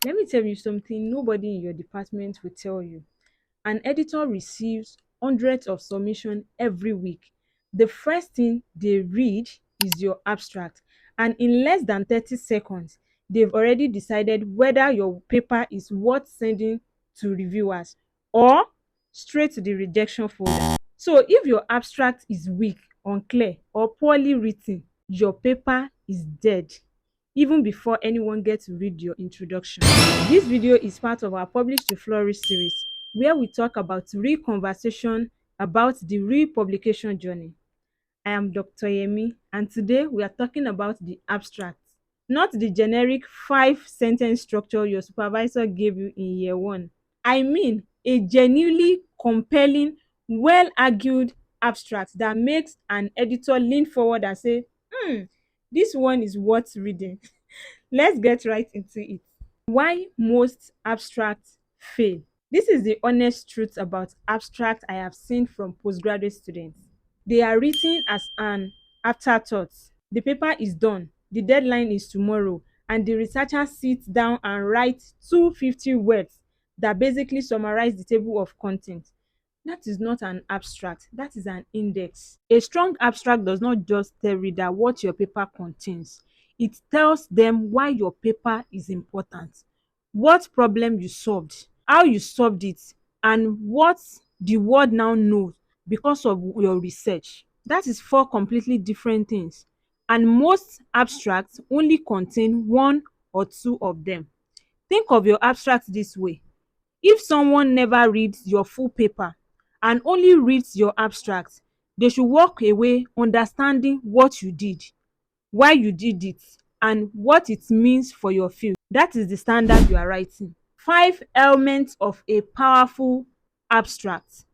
Let me tell you something nobody in your department will tell you. An editor receives hundreds of submissions every week. The first thing they read is your abstract, and in less than 30 seconds, they've already decided whether your paper is worth sending to reviewers or straight to the rejection folder. So if your abstract is weak, unclear, or poorly written, your paper is dead even before anyone gets to read your introduction. This video is part of our Publish to Flourish series, where we talk about real conversation about the real publication journey. I am Dr. Yemi, and today we are talking about the abstract, not the generic 5 sentence structure your supervisor gave you in year one. I mean a genuinely compelling, well argued abstract that makes an editor lean forward and say, this one is worth reading. Let's get right into it. Why most abstracts fail. This is the honest truth about abstract I have seen from postgraduate students. They are written as an afterthought. The paper is done, the deadline is tomorrow, and the researcher sits down and writes 250 words that basically summarize the table of contents. That is not an abstract, that is an index. A strong abstract does not just tell reader what your paper contains. It tells them why your paper is important, what problem you solved, how you solved it, and what the world now knows because of your research. That is 4 completely different things. And most abstracts only contain 1 or 2 of them. Think of your abstract this way. If someone never reads your full paper and only reads your abstract, they should walk away understanding what you did, why you did it, and what it means for your field. That is the standard you are writing. 5 elements of a powerful abstract.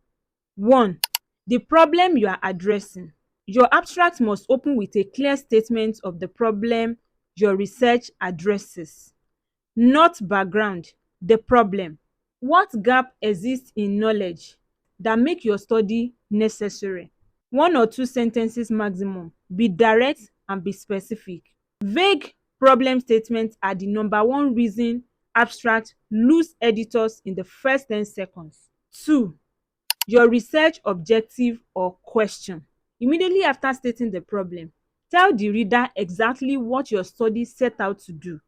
1. The problem you are addressing. Your abstract must open with a clear statement of the problem your research addresses. Not background, the problem. What gap exists in knowledge that make your study necessary? 1 or 2 sentences maximum. Be direct and be specific. Vague problem statements are the #1 reason abstract lose editors in the first 10 seconds. 2. Your research objective or question. Immediately after stating the problem, tell the reader exactly what your study set out to do.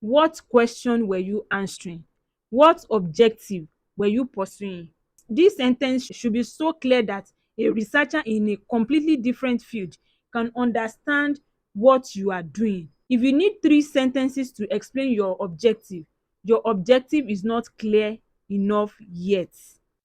What question were you answering? What objective were you pursuing? This sentence should be so clear that a researcher in a completely different field can understand what you are doing. If you need 3 sentences to explain your objective is not clear enough yet.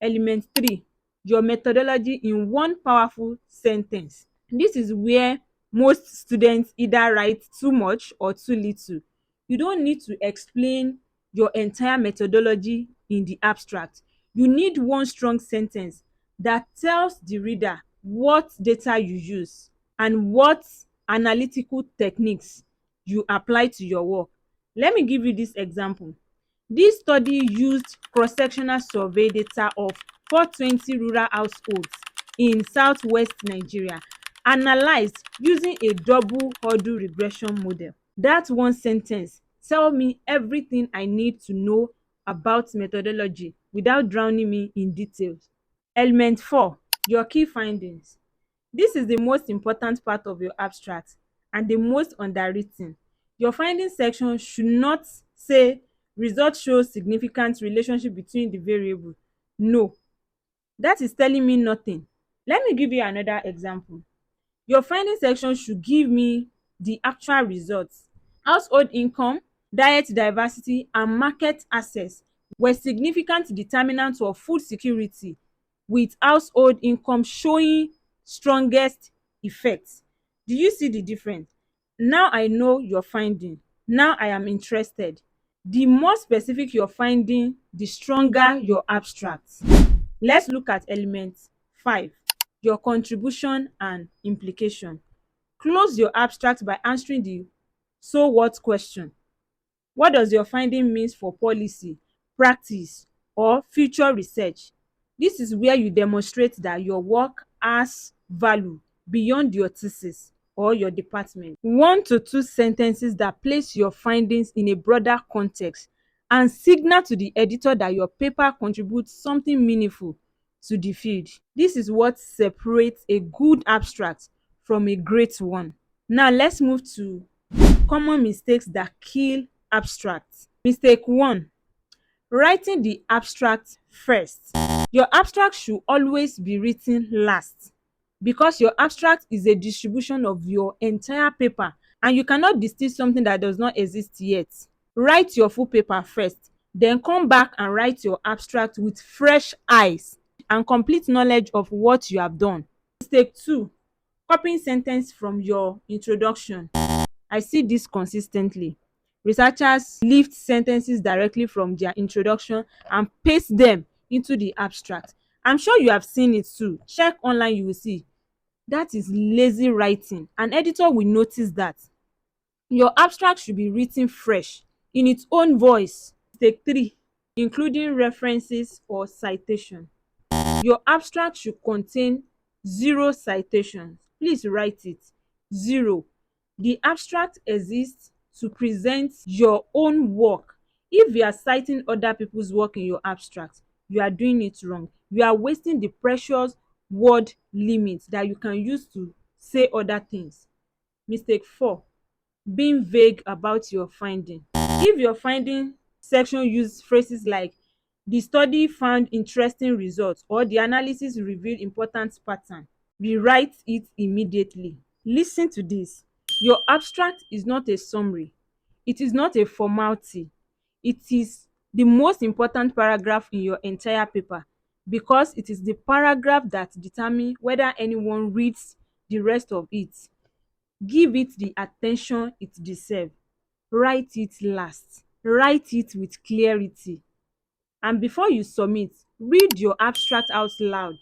Element 3, your methodology in 1 powerful sentence. This is where most students either write too much or too little. You don't need to explain your entire methodology in the abstract. You need 1 strong sentence that tells the reader what data you use and what analytical techniques you apply to your work. Let me give you this example. This study used cross-sectional survey data of 420 rural households in southwest Nigeria, analyzed using a double hurdle regression model. That 1 sentence tell me everything I need to know about methodology without drowning me in details. Element 4, your key findings. This is the most important part of your abstract and the most underwritten. Your findings section should not say results show significant relationship between the variables. No, that is telling me nothing. Let me give you another example. Your findings section should give me the actual results. Household income, diet diversity, and market access were significant determinants of food security, with household income showing strongest effects. Do you see the difference? Now I know your finding. Now I am interested. The more specific your finding, the stronger your abstract. Let's look at element 5, your contribution and implication. Close your abstract by answering the so what question. What does your finding mean for policy, practice, or future research? This is where you demonstrate that your work has value beyond your thesis or your department. 1 to 2 sentences that place your findings in a broader context and signal to the editor that your paper contributes something meaningful to the field. This is what separates a good abstract from a great one. Now let's move to common mistakes that kill abstracts. Mistake 1: writing the abstract first. Your abstract should always be written last, because your abstract is a distribution of your entire paper and you cannot distill something that does not exist yet. Write your full paper first, then come back and write your abstract with fresh eyes and complete knowledge of what you have done. Mistake 2: copying sentence from your introduction. I see this consistently. Researchers lift sentences directly from their introduction and paste them into the abstract. I'm sure you have seen it too. Check online, you will see. That is lazy writing. An editor will notice that. Your abstract should be written fresh, in its own voice. Mistake 3: including references or citation. Your abstract should contain zero citations. Please write it. Zero. The abstract exists to present your own work. If you are citing other people's work in your abstract, you are doing it wrong. You are wasting the precious word limit that you can use to say other things. Mistake 4: being vague about your finding. If your finding section use phrases like "the study found interesting results" or "the analysis revealed important pattern," rewrite it immediately. Listen to this. Your abstract is not a summary. It is not a formality. It is the most important paragraph in your entire paper, because it is the paragraph that determines whether anyone reads the rest of it. Give it the attention it deserves. Write it last. Write it with clarity. And before you submit, read your abstract out loud.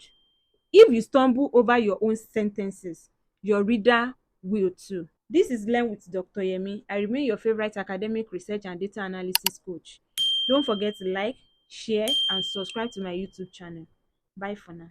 If you stumble over your own sentences, your reader will too. This is Learn with Dr. Yemi. I remain your favorite academic research and data analysis coach. Don't forget to like, share, and subscribe to my YouTube channel. Bye for now.